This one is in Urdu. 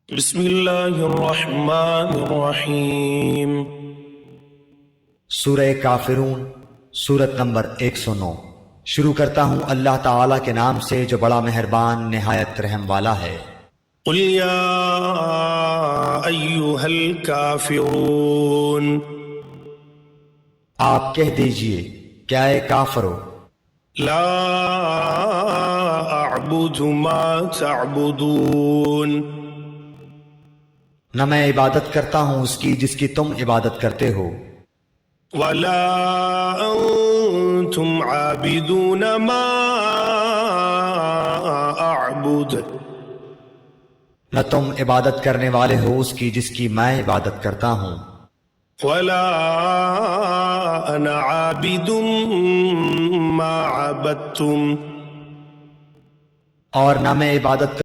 بسم اللہ الرحمن الرحیم۔ سورہ کافرون سورت نمبر 109۔ شروع کرتا ہوں اللہ تعالیٰ کے نام سے جو بڑا مہربان نہایت رحم والا ہے۔ قل یا ایہا الکافرون، آپ کہہ دیجئے کیا اے کافرو، لا اعبد ما تعبدون، نہ میں عبادت کرتا ہوں اس کی جس کی تم عبادت کرتے ہو، ولا انتم عابدون ما اعبد، نہ تم عبادت کرنے والے ہو اس کی جس کی میں عبادت کرتا ہوں، ولا انا عابد ما عبدتم، اور نہ میں عبادت